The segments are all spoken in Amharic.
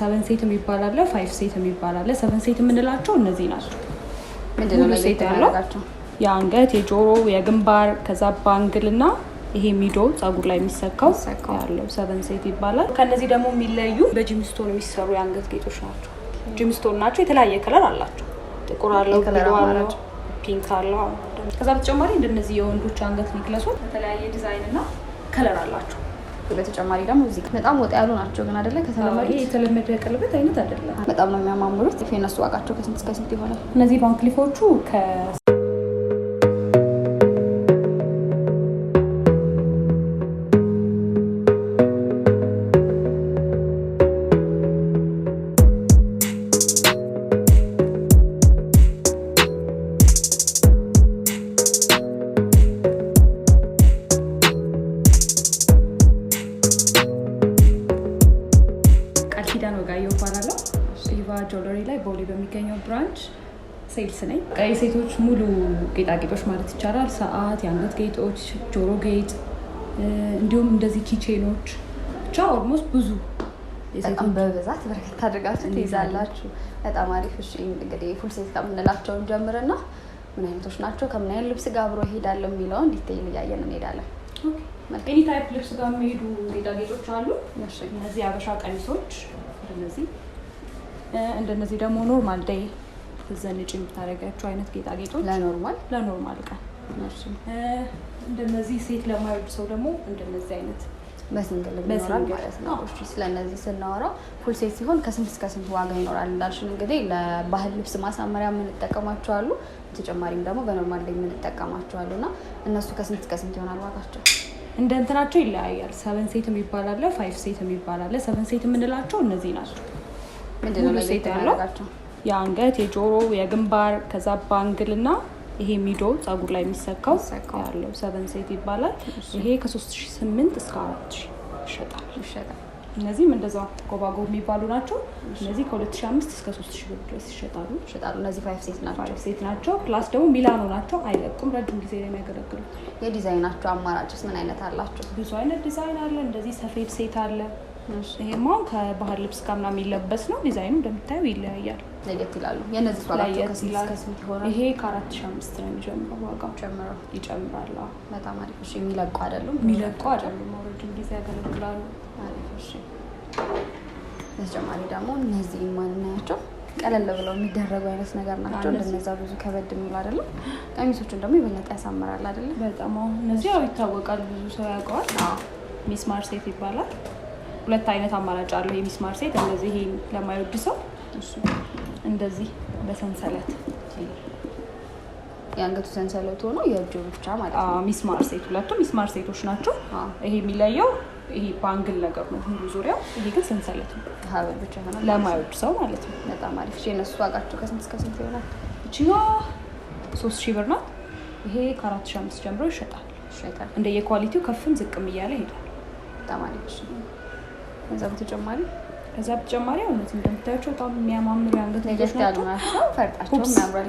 7 ሴት የሚባል አለ፣ 5 ሴት የሚባል አለ። 7 ሴት የምንላቸው እነዚህ ናቸው። ምንድነው ሴት ያለው? የአንገት፣ የጆሮ፣ የግንባር ከዛ ባንግልና ይሄ ሚዶ ጸጉር ላይ የሚሰካው ያለው 7 ሴት ይባላል። ከነዚህ ደግሞ የሚለዩ በጂምስቶን የሚሰሩ የአንገት ጌጦች ናቸው። ጂምስቶን ናቸው። የተለያየ ከለር አላቸው። ጥቁር አለው፣ ብሉ አለው፣ ፒንክ አለው። ከዛ በተጨማሪ እንደነዚህ የወንዶች አንገት ኔክለሶች የተለያየ ዲዛይን እና ከለር አላቸው። በተጨማሪ ደግሞ እዚህ በጣም ወጣ ያሉ ናቸው ግን አይደለ? ከተለመደ የተለመደ ቀለበት አይነት አይደለም። በጣም ነው የሚያማምሩት። የነሱ ዋጋቸው ከስንት እስከ ስንት ይሆናል? እነዚህ ባንክሊፎቹ ጆለሪ ላይ ቦሌ በሚገኘው ብራንች ሴልስ ነኝ። የሴቶች ሙሉ ጌጣጌጦች ማለት ይቻላል። ሰዓት፣ የአንገት ጌጦች፣ ጆሮ ጌጥ እንዲሁም እንደዚህ ኪቼኖች ብቻ ኦልሞስት ብዙ በጣም በብዛት በርከት አድርጋችሁ ትይዛላችሁ። በጣም አሪፍ። እሺ እንግዲህ ፉል ሴት ከምንላቸውን ጀምርና ምን አይነቶች ናቸው ከምን አይነት ልብስ ጋር አብሮ ይሄዳል የሚለውን ዲቴይል እያየን እንሄዳለን። ኤኒ ታይፕ ልብስ ጋር የሚሄዱ ጌጣጌጦች አሉ። እነዚህ አበሻ ቀሚሶች እንደነዚህ ደግሞ ኖርማል ዴይ ዘንጭ የምታደርጋቸው አይነት ጌጣጌጦች ለኖርማል ቀን። እንደነዚህ ሴት ለማይወድ ሰው ደግሞ እንደነዚህ አይነት በሲንግል ይኖራል ማለት ነው። እሺ ስለነዚህ ስናወራ ፉል ሴት ሲሆን ከስንት እስከ ስንት ዋጋ ይኖራል እንዳልሽን እንግዲህ ለባህል ልብስ ማሳመሪያ የምንጠቀማቸው አሉ። በተጨማሪም ደግሞ በኖርማል ዴይ የምንጠቀማቸው አሉና እነሱ ከስንት እስከ ስንት ይሆናል ዋጋቸው? እንደ እንትናቸው ይለያያል። 7 ሴት የሚባል አለ፣ 5 ሴት የሚባል አለ። 7 ሴት የምንላቸው እነዚህ ናቸው። ምንድነው ሴት ያለው? የአንገት፣ የጆሮ፣ የግንባር ከዛ ባንግልና ይሄ ሚዶ ጸጉር ላይ የሚሰካው ያለው 7 ሴት ይባላል። ይሄ ከ3008 እስከ 4000 ይሸጣል። እነዚህም እንደዛው ጎባጎብ የሚባሉ ናቸው። እነዚህ ከ2005 እስከ 3000 ብር ድረስ ይሸጣሉ። እነዚህ 5 ሴት ናቸው። ፕላስ ደግሞ ሚላኖ ናቸው። አይለቁም፣ ረጅም ጊዜ ነው የሚያገለግሉት። የዲዛይናቸው አማራጭስ ምን አይነት አላቸው? ብዙ አይነት ዲዛይን አለ። እንደዚህ ሰፌድ ሴት አለ። ይሄማ ከባህል ልብስ ጋር ምናምን የሚለበስ ነው። ዲዛይኑ እንደምታየው ይለያያል፣ ለየት ይላሉ። የነዚህ ዋጋቸው ከስንት ይሆናል? ይሄ ከ4005 ነው የሚጀምረው። ዋጋው ይጨምራል። በጣም አሪፍ። እሺ የሚለቁ አይደሉም? ረጅም ጊዜ ያገለግላሉ። አሪፍ። እሺ በተጨማሪ ደግሞ እነዚህ ማንናያቸው ቀለል ብለው የሚደረጉ አይነት ነገር ናቸው። እንደነዛ ብዙ ከበድ የሚሉ አይደለም። ቀሚሶቹን ደግሞ የበለጠ ያሳምራል አይደለም? በጣም እነዚህ ያው ይታወቃል፣ ብዙ ሰው ያውቀዋል። ሚስማር ሴት ይባላል። ሁለት አይነት አማራጭ አለው የሚስማር ሴት። እንደዚህ ይሄን ለማይወድ ሰው እንደዚህ በሰንሰለት የአንገቱ ሰንሰለት ሆኖ የእጁ ብቻ ማለት ነው። ሚስማር ሴት፣ ሁለቱም ሚስማር ሴቶች ናቸው። ይሄ የሚለየው ይሄ ባንግል ነገር ነው ሙሉ ዙሪያው። ይሄ ግን ሰንሰለት ነው፣ ሀብል ብቻ ሆነ ለማይወድ ሰው ማለት ነው። በጣም አሪፍ። እሺ እነሱ ዋጋቸው ከስንት እስከ ስንት ይሆናል? እቺዋ 3000 ብር ናት። ይሄ ከ4005 ጀምሮ ይሸጣል። እንደ የኳሊቲው ከፍም ዝቅም እያለ ይሄዳል። በጣም አሪፍ። ከዛ በተጨማሪ እውነት እንደምታያቸው በጣም የሚያማምሩ የአንገት ጌጦች ናቸው። ፈርጣቸው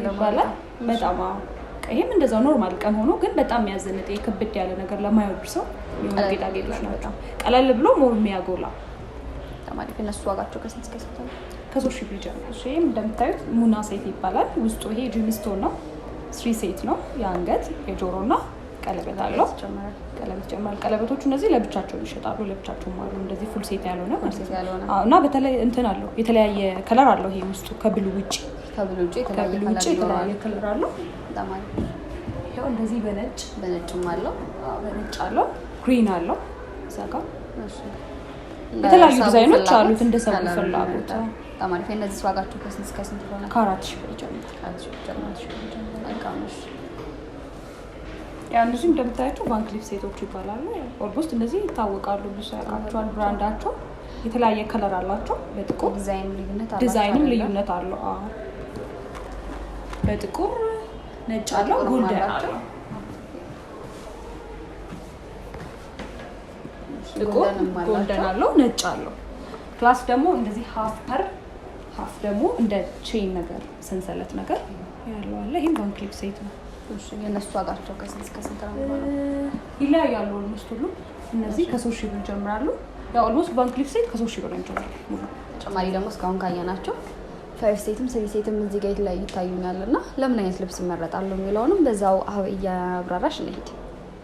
ይባላል። በጣም ይሄም እንደዛው ኖርማል ቀን ሆኖ ግን በጣም የሚያዘንጥ የክብድ ያለ ነገር ለማይወድ ሰው የሆኑ ጌጣጌጦች ናቸው። ቀለል ብሎ ሞር የሚያጎላ ተማሪ። እነሱ ዋጋቸው ከስንት እስከ ስንት ነው? ከ3000 ብር ጀምሮ። ይሄም እንደምታዩት ሙና ሴት ይባላል። ውስጡ ይሄ ጂምስቶን ነው። 3 ሴት ነው። የአንገት የጆሮና ቀለበት አለው። ቀለበት ጀምራል። ቀለበቶቹ እነዚህ ለብቻቸው ይሸጣሉ፣ ለብቻቸው አሉ። እንደዚህ ፉል ሴት ያልሆነ እና በተለይ እንትን አለው የተለያየ ከለር አለው። ይሄ ውስጡ ከብሉ ውጪ የተለያየ ከለር አለው። ተማሪ ያው እንደዚህ በነጭም አለው፣ በነጭ አለው፣ ግሪን አለው። ዘጋ የተለያዩ ዲዛይኖች አሉት እንደ ሰው ፍላጎት። ተማሪ እነዚህ ዋጋቸው ከስንት እስከ ስንት ይሆናል? ከ4000 ብር ጀምሮ። ያው እነዚህ እንደምታያቸው ባንክሊፍ ሴቶች ይባላሉ። ኦልሞስት እነዚህ ይታወቃሉ፣ ብዙ ያውቃቸዋል። ብራንዳቸው የተለያየ ከለር አላቸው። በጥቁር ዲዛይንም ልዩነት አለው። በጥቁር ነጭ አለው፣ ጎልደን አለው። ጥቁር ጎልደን አለው፣ ነጭ አለው። ፕላስ ደግሞ እንደዚህ ሀፍ ደግሞ እንደ ቼን ነገር ሰንሰለት ነገር ያለው አለ። ይሄም ባንክሊፍ ሴት ነው። የነሱ ዋጋቸው ከስንት እስከ ስንት ነው? ይለያያሉ። ኦልሞስት ሁሉ እነዚህ ከ3000 ብር ጀምራሉ። ያው ኦልሞስት ባንክሊፍ ሴት ከ3000 ብር ጀምራሉ። ተጨማሪ ደግሞ እስካሁን ካየናቸው ፈርስት ሴትም ስሪ ሴትም እዚህ ጋር ላይ ይታዩኛልና ለምን አይነት ልብስ ይመረጣሉ የሚለውንም በዛው እያብራራሽ እንሂድ።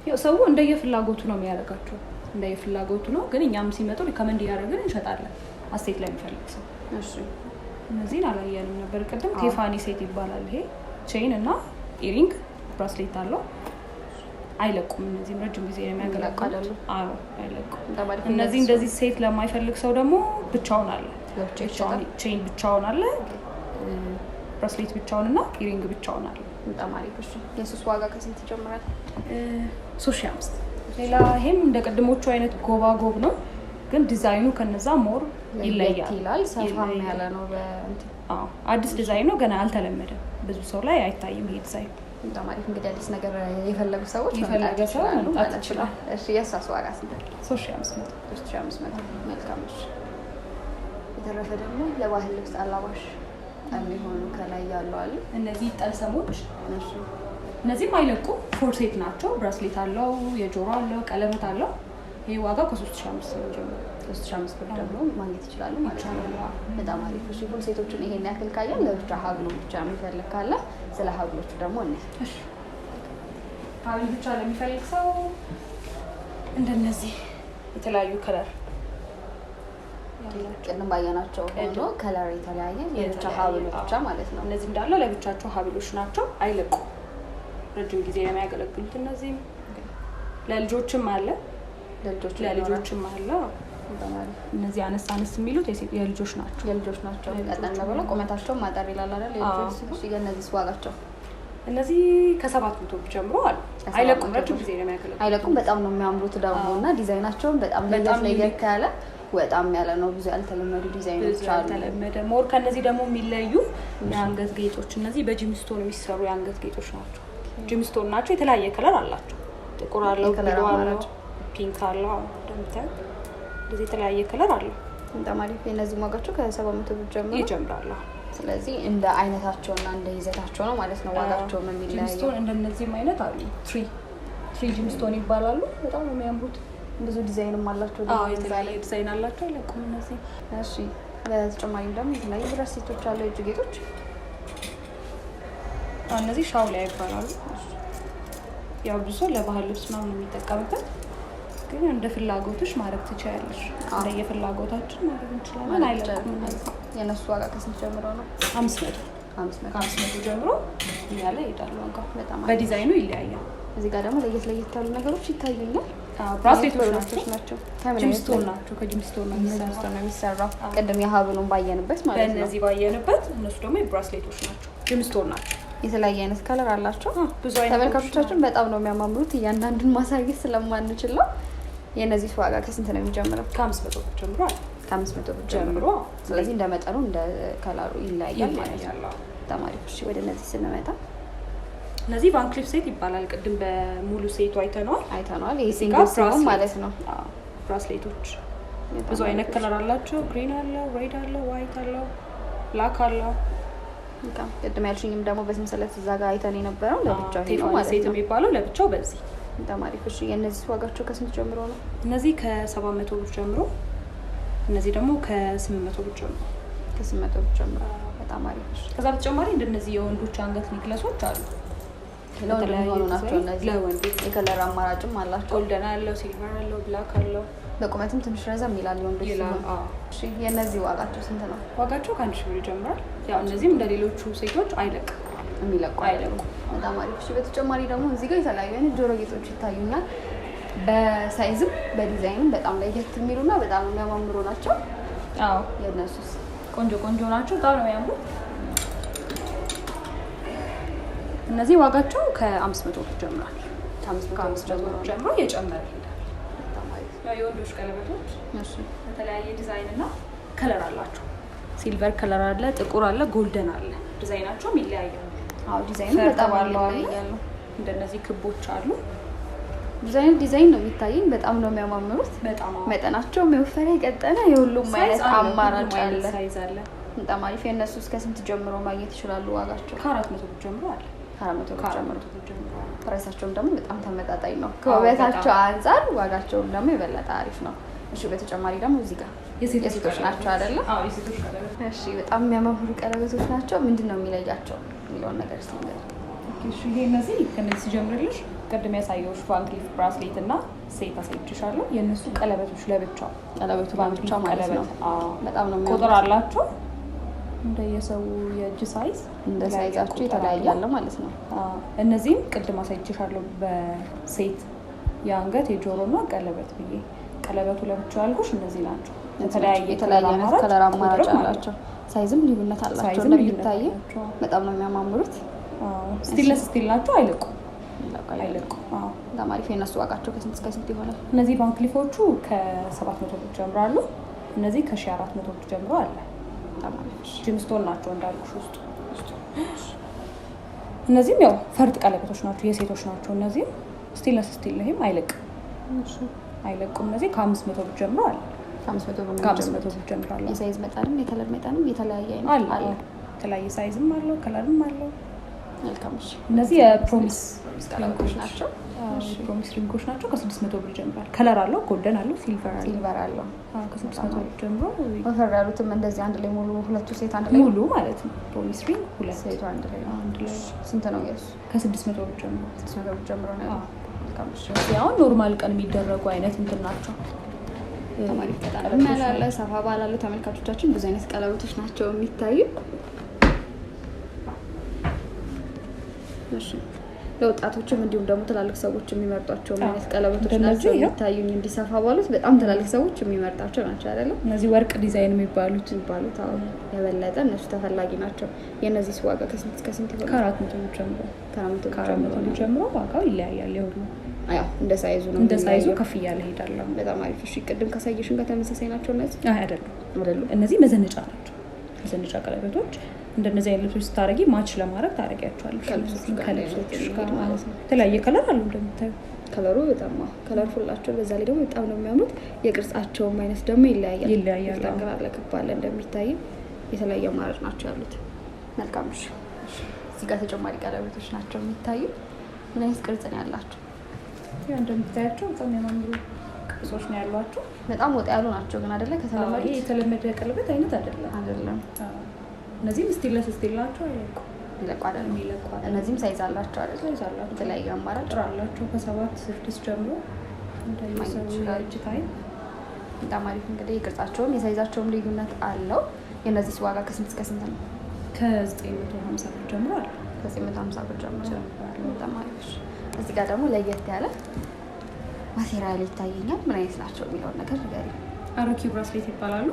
ያው ሰው እንደየፍላጎቱ ነው የሚያደርጋቸው፣ እንደየፍላጎቱ ነው። ግን እኛም ሲመጡ ሪከመንድ እያደረግን እንሸጣለን አስቴት ላይ የሚፈልግ ሰው። እሺ እነዚህን አላየንም ነበር ቅድም። ቴፋኒ ሴት ይባላል። ይሄ ቼን እና ኢሪንግ ብራስሌት አለው። አይለቁም። እነዚህም ረጅም ጊዜ ነው የሚያገለግሉ። አዎ አይለቁም። እነዚህ እንደዚህ ሴት ለማይፈልግ ሰው ደግሞ ብቻውን አለ። ቼን ብቻውን አለ፣ ብራስሌት ብቻውን እና ኢሪንግ ብቻውን አለ። በጣም አሪፍ። እሺ የሱስ ዋጋ ከስንት ይጀምራል? 3,500። ሌላ ይሄም እንደ ቅድሞቹ አይነት ጎባጎብ ነው፣ ግን ዲዛይኑ ከነዛ ሞር ይለያል። ሰፋም ያለ ነው በእንትን። አዎ አዲስ ዲዛይን ነው፣ ገና አልተለመደም። ብዙ ሰው ላይ አይታይም ይሄ ዲዛይን። በጣም አሪፍ። እንግዲህ አዲስ ነገር የፈለጉ ሰዎች መምጣት ይችላሉ። እሺ የሱስ ዋጋ ስንት? 3,500። መልካም። እሺ የተረፈ ደግሞ ለባህል ልብስ አላባሽ የሚሆኑ ከላይ ያሉ አሉ። እነዚህ ጠልሰሞች፣ እነዚህም አይለቁም። ፎርሴት ናቸው። ብራስሌት አለው፣ የጆሮ አለው፣ ቀለበት አለው። ይሄ ዋጋ ከ3,500 ነው ጀምሮ 3,500 ብር ደግሞ ማግኘት ይችላሉ ማለት ነው። በጣም አሪፍ። እሺ ፎርሴቶችን ይሄን ያክል ካየን ለብቻ ሀብሉ ብቻ የሚፈልግ ካለ ስለ ሀብሎቹ ደግሞ እንዴ? እሺ ሀብል ብቻ ለሚፈልግ ሰው እንደነዚህ የተለያዩ ከለር ቅድም ባየናቸው ሆኖ ከለር የተለያየ የብቻ ሀብል ብቻ ማለት ነው። እነዚህ እንዳለ ለብቻቸው ሀብሎች ናቸው፣ አይለቁም። ረጅም ጊዜ የሚያገለግሉት። እነዚህም ለልጆችም አለ፣ ለልጆችም አለ። እነዚህ አነስ የሚሉት የልጆች ናቸው። ቀጠን ብለው ቁመታቸውን ማጠር ይላል አይደል? የልጆች ሲሆን የእነዚህ ዋጋቸው እነዚህ ከ700 ብር ጀምሮ አሉ። አይለቁም። ረጅም ጊዜ የሚያገለግሉት አይለቁም። በጣም ነው የሚያምሩት ደግሞ እና ዲዛይናቸውን በጣም ለየት ያለ ወጣም ያለ ነው። ብዙ ያልተለመዱ ዲዛይኖች አሉ። ያልተለመደ ሞር ከነዚህ ደግሞ የሚለዩ የአንገት ጌጦች። እነዚህ በጂምስቶን የሚሰሩ የአንገት ጌጦች ናቸው። ጂምስቶን ናቸው። የተለያየ ከለር አላቸው። ጥቁር አለው፣ ብሉ አለው፣ ፒንክ አለው። እንደምታዩት እንደዚህ የተለያየ ከለር አለው። በጣም አሪፍ። የእነዚህ ዋጋቸው ከ700 ብር ጀምሮ ይጀምራሉ። ስለዚህ እንደ አይነታቸውና እንደ ይዘታቸው ነው ማለት ነው ዋጋቸው የሚለያየው። ጂምስቶን እንደነዚህም አይነት አሉ። ትሪ ጂምስቶን ይባላሉ። በጣም ነው የሚያምሩት። ብዙ ዲዛይንም አላቸው። የተለያየ ዲዛይን አላቸው። አይለቁም እነዚህ። እሺ በተጨማሪም ደግሞ የተለያዩ ብራስሌቶች አሉ፣ የእጅ ጌጦች። እነዚህ ሻውላ ይባላሉ። ያው ብዙ ለባህል ልብስ ምናምን የሚጠቀምበት፣ ግን እንደ ፍላጎትሽ ማድረግ ትችያለሽ። እንደ የፍላጎታችን ማድረግ እንችላለን። አይለቁም እነዚህ። የእነሱ ዋጋ ከስንት ጀምሮ ነው? 500 ጀምሮ እያለ ይሄዳል ዋጋ። በጣም በዲዛይኑ ይለያያል። እዚህ ጋር ደግሞ ለየት ያሉ ነገሮች ይታዩኛል። ብራስሌቶች ናቸው። ጂምስቶን ናቸው። ከጂምስቶን ነው የሚሰራው። ቅድም የሀብሉን ባየንበት ማለት ነው። በእነዚህ ባየንበት፣ እነሱ ደግሞ የብራስሌቶች ናቸው። ጂምስቶን ናቸው። የተለያየ አይነት ከለር አላቸው። ብዙ አይነት ተመልካቾቻችን በጣም ነው የሚያማምሩት። እያንዳንዱን ማሳየት ስለማንችል ነው። የእነዚህ ዋጋ ከስንት ነው የሚጀምረው? ከ500 ብር ጀምሮ አለ። ከ500 ብር ጀምሮ። ስለዚህ እንደ መጠኑ እንደ ከለሩ ይለያያል ማለት ነው። በጣም አሪፍ። እሺ ወደ እነዚህ ስንመጣ እነዚህ ቫን ክሊፍ ሴት ይባላል። ቅድም በሙሉ ሴቱ አይተነዋል። ይሄ ሲንግል ሲሆን ማለት ነው። ብራስሌቶች ብዙ አይነት ከለር አላቸው። ግሪን አለው፣ ሬድ አለው፣ ዋይት አለው፣ ብላክ አለው። ቅድም ያልሽኝም ደግሞ በሰንሰለት እዛ ጋር አይተን የነበረው ለብቻው ይሄ ነው ማለት ነው። ሴት የሚባለው ለብቻው በዚህ። በጣም አሪፍ። እሺ የእነዚህ ዋጋቸው ከስንት ጀምሮ ነው? እነዚህ ከ700 ብር ጀምሮ፣ እነዚህ ደግሞ ከ800 ብር ጀምሮ። ከ800 ብር ጀምሮ። በጣም አሪፍ። ከዛ በተጨማሪ እንደነዚህ የወንዶች አንገት ኔክለሶች አሉ። ለወንድ ናቸው እነዚህ። ለወንድ የከለር አማራጭም አላቸው። ጎልደን አለው፣ ሲልቨር አለው፣ ብላክ አለው። በቁመትም ትንሽ ረዘም ይላል የወንዶች ሲሆን። እሺ የእነዚህ ዋጋቸው ስንት ነው? ዋጋቸው ከ1000 ብር ይጀምራል። ያው እነዚህም እንደ ሌሎቹ ሴቶች አይለቅም፣ የሚለቁ አይለቁም። በጣም አሪፍ። እሺ በተጨማሪ ደግሞ እዚህ ጋር የተለያዩ አይነት ጆሮ ጌጦች ይታዩኛል። በሳይዝም በዲዛይንም በጣም ለየት የሚሉና በጣም የሚያማምሩ ናቸው። አዎ የእነሱስ ቆንጆ ናቸው። በጣም ነው የሚያምሩት። እነዚህ ዋጋቸው ከ500 ብር ጀምሯል። ከ500 ብር ጀምሮ እየጨመረ ይሄዳል። የወንዶች ቀለበቶች የተለያየ ዲዛይን እና ከለር አላቸው። ሲልቨር ከለር አለ፣ ጥቁር አለ፣ ጎልደን አለ። ዲዛይናቸውም ይለያያሉ። አዎ ዲዛይኑ በጣም ይለያያሉ። እንደነዚህ ክቦች አሉ። ብዙ አይነት ዲዛይን ነው የሚታየኝ። በጣም ነው የሚያማምሩት። በጣም መጠናቸው የወፈረ የቀጠነ የሁሉም አይነት አማራጭ አለ። ሳይዝ አለ። በጣም አሪፍ። የእነሱ እስከ ስንት ጀምሮ ማግኘት ይችላሉ? ዋጋቸው ከ400 ብር ጀምሮ አለ። ከ400 ብር ጀምሮ። ፕራይሳቸውም ደግሞ በጣም ተመጣጣኝ ነው። ከውበታቸው አንጻር ዋጋቸውም ደግሞ የበለጠ አሪፍ ነው። እሺ በተጨማሪ ደግሞ እዚህ ጋር የሴቶች ናቸው አይደለ? አዎ የሴቶች ቀለበት። እሺ በጣም የሚያማምሩ ቀለበቶች ናቸው። ምንድነው የሚለያቸው የሚለውን ነገር እስቲ ንገሪኝ። እሺ ይሄ እነዚህ ከነዚህ ሲጀምርልሽ ቅድም ያሳየሁሽ ቫን ክሊፍ ብራስሌት እና ሴት አሳይቼሻለሁ። የእነሱ ቀለበቶች ለብቻው ቀለበቱ ለብቻ ማለት ነው። በጣም ነው ቁጥር አላቸው እንደየሰው የእጅ ሳይዝ እንደ ሳይዛቸው የተለያያለ ማለት ነው። እነዚህም ቅድም አሳይቼሻለሁ በሴት የአንገት የጆሮና ቀለበት ብዬ ቀለበቱ ለብቻው ያልኩሽ እነዚህ ናቸው። የተለያየ አይነት ከለር አማራጭ አላቸው። ሳይዝም ልዩነት አላቸው እንደሚታየው በጣም ነው የሚያማምሩት። ስቲልነስ ስቲል ናቸው። አይለቁም። በጣም አሪፍ። የእነሱ ዋጋቸው ከስንት እስከ ስንት ይሆናል? እነዚህ ቫን ክሊፎቹ ከ700 ብር ጀምሮ አሉ። እነዚህ ከ1400 ብር ጀምሮ አለ። ጂምስቶን ናቸው እንዳልኩሽ ውስጡ። እነዚህም ያው ፈርጥ ቀለበቶች ናቸው፣ የሴቶች ናቸው። እነዚህም ስቲልነስ ስቲል ነው። ይሄም አይለቁም። እነዚህ ከ500 ብር ጀምሮ አለ። ከ500 ብር ጀምሮ አለ። የሳይዝ መጠንም የከለር መጠንም የተለያየ አይነት አለ። የተለያየ ሳይዝም አለው፣ ከለርም አለው። መልካም። እነዚህ የፕሮሚስ ቀለበቶች ናቸው። ፕሮሚስ ሪንጎች ናቸው። ከ600 ብር ጀምሯል። ከለር አለው፣ ጎልደን አለው፣ ሲልቨር አለው። ከ600 ብር ጀምሮ ወፈር ያሉትም እንደዚህ አንድ ላይ ሙሉ ሁለቱ ሴት አንድ ላይ ሙሉ ማለት ነው። ፕሮሚስ ሪንግ ሁለት ሴቱ አንድ ላይ ስንት ነው የሱ? ከ600 ብር ጀምሮ 600 ብር ጀምሮ ነው። መልካም። ያው ኖርማል ቀን የሚደረጉ አይነት እንትን ናቸው። ያላለ ሰፋ ባላሉ ተመልካቾቻችን ብዙ አይነት ቀለበቶች ናቸው የሚታዩ። እሺ ለወጣቶችም እንዲሁም ደግሞ ትላልቅ ሰዎች የሚመርጧቸው አይነት ቀለበቶች ናቸው የሚታዩኝ። እንዲሰፋ ባሉት በጣም ትላልቅ ሰዎች የሚመርጣቸው ናቸው አይደለ? እነዚህ ወርቅ ዲዛይን የሚባሉት አሁን የበለጠ እነሱ ተፈላጊ ናቸው። የእነዚህ ዋጋ ከስንት እስከ ስንት ይሆናል? ከ400 ብር ጀምሮ ከ400 ብር ጀምሮ ዋጋው ይለያያል። የሁሉ ያው እንደ ሳይዙ ነው። እንደ ሳይዙ ከፍ እያለ ሄዳል። በጣም አሪፍ። እሺ ቅድም ካሳየሽን ጋር ተመሳሳይ ናቸው እነዚህ? አይደሉም። እነዚህ መዘነጫ ናቸው። መዘነጫ ቀለበቶች እንደነዚህ አይነት ልብሶች ስታረጊ ማች ለማድረግ ታረጊያቸዋለሽ ከልብሶች ጋር ማለት ነው። የተለያየ ከለር አሉ እንደምታዩ። ከለሩ በጣም ከለርፉል ናቸው። በዛ ላይ ደግሞ በጣም ነው የሚያምሩት። የቅርጻቸውም አይነት ደግሞ ይለያያል። ተንቀራለ ከባለ እንደሚታይ የተለያየ አማራጭ ናቸው ያሉት። መልካም። እሺ እዚህ ጋር ተጨማሪ ቀለበቶች ናቸው የሚታዩ። ምን አይነት ቅርጽ ነው ያላቸው? ያው እንደምታያቸው በጣም የሚያማምሩ ቅርጾች ነው ያሏቸው። በጣም ወጣ ያሉ ናቸው ግን አይደለ? ከተለመደ የተለመደ ቀለበት አይነት አይደለም። እነዚህም ስቲልነስ ስቲል ናቸው። ይለቁ አይደለም። እነዚህም ሳይዝ አላቸው አይደል? ሳይዝ አላቸው። የተለያዩ አማራጭ አላቸው ከ7-6 ጀምሮ እንደየሰው ታይ በጣም አሪፍ። እንግዲህ የቅርጻቸውም የሳይዛቸውም ልዩነት አለው። የእነዚህ ዋጋ ከስንት እስከ ስንት ነው? ከ950 ብር ጀምሮ አለ። ከ950 ብር ጀምሮ በጣም አሪፍ። እዚህ ጋር ደግሞ ለየት ያለ ማቴሪያል ይታየኛል። ምን አይነት ናቸው የሚለውን ነገር ንገሪኝ። አሮኪ ብራስሌት ይባላሉ።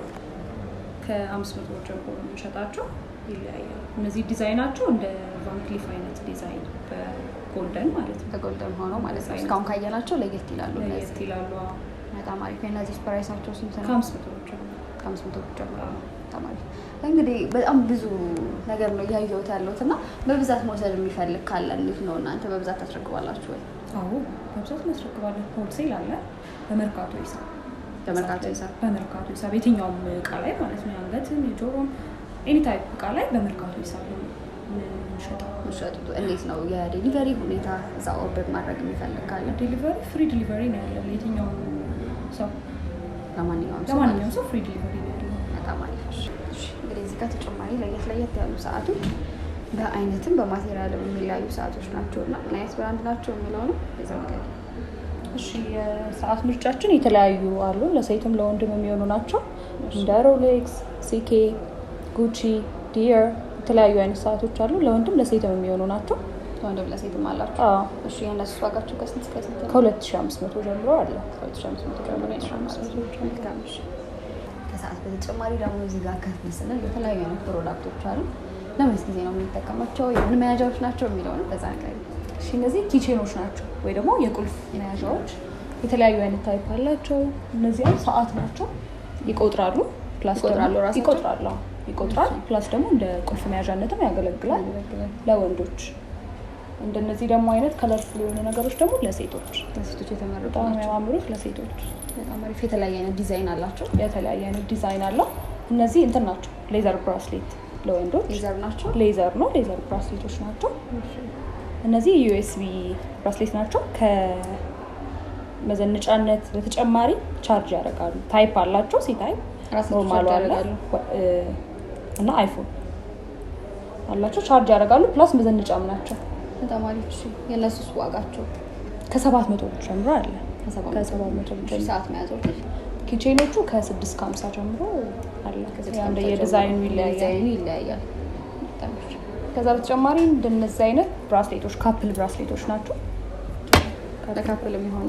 ከ500 ብር ጀምሮ ነው የሚሸጣቸው። ይለያያል። እነዚህ ዲዛይናቸው እንደ ቫን ክሊፍ አይነት ዲዛይን በጎልደን ማለት ነው። በጎልደን ሆኖ ማለት ነው። እስካሁን ካየናቸው ለየት ይላሉ። በጣም አሪፍ። የእነዚህ ፕራይሳቸው ስንት ነው? ከ500 ብር ጀምሮ። ከ500 ብር ጀምሮ በጣም አሪፍ። እንግዲህ በጣም ብዙ ነገር ነው እያየሁት ያለሁት እና በብዛት መውሰድ የሚፈልግ ካለ እንዴት ነው እናንተ በብዛት ታስረክባላችሁ ወይ? አዎ በብዛት እናስረክባለን። ሆልሴል አለ በመርካቶ ሂሳብ። በመርካቶ ሂሳብ የትኛውም እቃ ላይ ማለት ነው። የአንገትም የጆሮም ኤኒ ታይፕ እቃ ላይ በመርካቶ ሂሳብ ነው የሚሸጡት። እንዴት ነው የዴሊቨሪ ሁኔታ? እዛ ኦርደር ማድረግ የሚፈልግ ካለ ዴሊቨሪ ፍሪ ዴሊቨሪ ነው ያለው። የትኛውም ሰው ለማንኛውም ሰው ፍሪ ዴሊቨሪ ነው ያለው። በጣም አሪፍ። እንግዲህ እዚህ ጋር ተጨማሪ ለየት ያሉ ሰዓቶች በአይነትም በማቴሪያልም የሚለያዩ ሰዓቶች ናቸው እና ምን አይነት ብራንድ ናቸው የሚለው ነው የዛ ነገር። እሺ የሰዓት ምርጫችን የተለያዩ አሉ። ለሴትም ለወንድም የሚሆኑ ናቸው። እንደ ሮሌክስ፣ ሲኬ፣ ጉቺ፣ ዲየር የተለያዩ አይነት ሰዓቶች አሉ። ለወንድም ለሴትም የሚሆኑ ናቸው። ለወንድም ለሴትም አላቸው። አዎ። እሺ የእነሱ ዋጋቸው ከስንት እስከ ስንት ነው? ከ2500 ጀምሮ አለ። ከ2500 ጀምሮ ከሰዓት በተጨማሪ ደግሞ እዚህ ጋር ከፍ ስንል የተለያዩ አይነት ፕሮዳክቶች አሉ። ለምን ጊዜ ነው የምንጠቀማቸው? የምን መያዣዎች ናቸው የሚለው ነው በዛ ነገር። እሺ እነዚህ ኪቼኖች ናቸው ወይ ደግሞ የቁልፍ መያዣዎች። የተለያዩ አይነት ታይፕ አላቸው። እነዚህ ሰዓት ናቸው። ይቆጥራሉ። ፕላስ ይቆጥራል። ፕላስ ደግሞ እንደ ቁልፍ መያዣነትም ያገለግላል ለወንዶች። እንደነዚህ ደግሞ አይነት ከለርፉል የሆኑ ነገሮች ደግሞ ለሴቶች የተመረጡ ናቸው። የሚያማምሩት ለሴቶች በጣም አሪፍ። የተለያየ አይነት ዲዛይን አላቸው። የተለያየ አይነት ዲዛይን አለው። እነዚህ እንትን ናቸው። ሌዘር ብራስሌት ለወንዶች ሌዘር ናቸው። ሌዘር ብራስሌቶች ናቸው። እነዚህ ዩኤስቢ ብራስሌት ናቸው። ከመዘነጫነት በተጨማሪ ቻርጅ ያደርጋሉ። ታይፕ አላቸው። ሲ ታይፕ ኖርማሉ አለ እና አይፎን አላቸው ቻርጅ ያደርጋሉ። ፕላስ መዘነጫም ናቸው። በጣም አሪፍ። እሺ የነሱስ ዋጋቸው? ከ700 ብር ጀምሮ አለ። ከ700 ብር ሰዓት መያዞች ኪቼኖቹ ከ650 ጀምሮ አለ። እንደ የዲዛይኑ ይለያያል። ከዛ በተጨማሪ እንደነዚህ አይነት ብራስሌቶች ካፕል ብራስሌቶች ናቸው። ለካፕል የሚሆኑ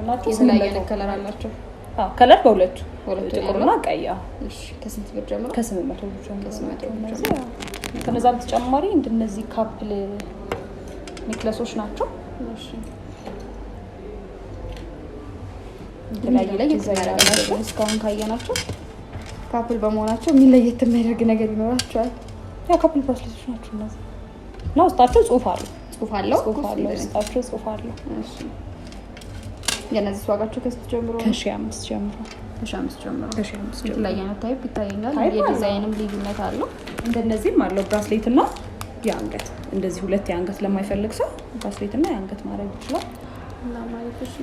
ናቸው። የተለያየ ከለር አላቸው። ከለር በሁለቱ ጥቁርና ቀይ። ከስንት ብር ጀምሮ? ከ800 ብር ጀምሮ። ከነዛ በተጨማሪ እንደነዚህ ካፕል ኔክለሶች ናቸው። እስካሁን ካየናቸው ካፕል በመሆናቸው የሚለየት የሚያደርግ ነገር ይኖራቸዋል። ያው ካፕል ብራስሌቶች ናቸው እነዚህ እና ውስጣቸው ጽሁፍ አለው። ውስጣቸው ጽሁፍ አለው። የነዚህ ዋጋቸው ከስንት ጀምሮ? ከ500 ጀምሮ። የተለያየ አይነት ታይፕ ይታየኛል። የዲዛይንም ልዩነት አለው። እንደነዚህም አለው ብራስሌት እና የአንገት እንደዚህ ሁለት የአንገት ለማይፈልግ ሰው ብራስሌት እና የአንገት ማድረግ ይችላል። እና ማለት እሺ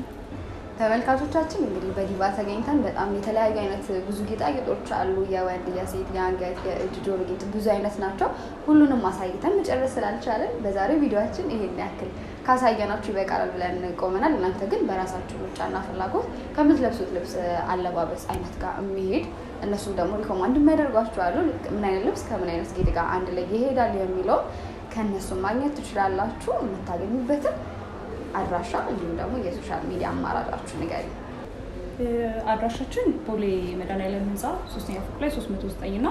ተመልካቾቻችን እንግዲህ በዲቫ ተገኝተን በጣም የተለያዩ አይነት ብዙ ጌጣጌጦች አሉ። የወንድ፣ የሴት፣ የአንገት፣ የእጅ ጆሮ ጌጥ ብዙ አይነት ናቸው። ሁሉንም ማሳይተን መጨረስ ስላልቻለን በዛሬው ቪዲዮአችን ይሄን ያክል ካሳየናችሁ ይበቃል ብለን ቆመናል። እናንተ ግን በራሳችሁ ምርጫና ፍላጎት ከምትለብሱት ልብስ አለባበስ አይነት ጋር የሚሄድ እነሱም ደግሞ ሪኮማንድ የሚያደርጓችሁ አሉ። ምን አይነት ልብስ ከምን አይነት ጌጥ ጋር አንድ ላይ ይሄዳል የሚለው ከእነሱም ማግኘት ትችላላችሁ። የምታገኙበትን አድራሻ እንዲሁም ደግሞ የሶሻል ሚዲያ አማራጫችሁ ንገሪ። አድራሻችን ቦሌ መድኃኒዓለም ህንፃ 3ኛ ፎቅ ላይ 309 እና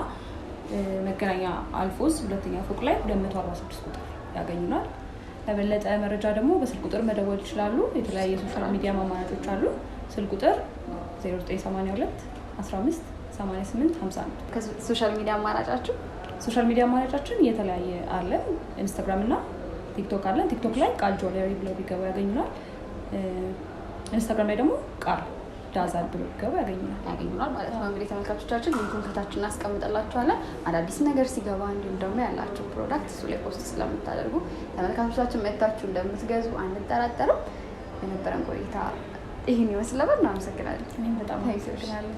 መገናኛ አልፎዝ 2ኛ ፎቅ ላይ 246 ቁጥር ያገኙናል። ለበለጠ መረጃ ደግሞ በስልክ ቁጥር መደወል ይችላሉ። የተለያየ ሶሻል ሚዲያ አማራጮች አሉ። ስልክ ቁጥር 0982 15 88 51። ከሶሻል ሚዲያ አማራጫችሁ? ሶሻል ሚዲያ አማራጫችን የተለያየ አለ። ኢንስታግራም እና ቲክቶክ አለን። ቲክቶክ ላይ ቃል ጆለሪ ብለው ቢገቡ ያገኙናል። ኢንስታግራም ላይ ደግሞ ቃል ዳዛል ብለው ቢገቡ ያገኙናል ማለት ነው። እንግዲህ ተመልካቾቻችን ሊንኩን ከታች እናስቀምጥላችኋለን። አዳዲስ ነገር ሲገባ እንዲሁም ደግሞ ያላቸው ፕሮዳክት እሱ ላይ ፖስት ስለምታደርጉ ተመልካቾቻችን መጥታችሁ እንደምትገዙ አንጠራጠርም። የነበረን ቆይታ ይህን ይመስል ነበር። እናመሰግናለን። በጣም አመሰግናለሁ።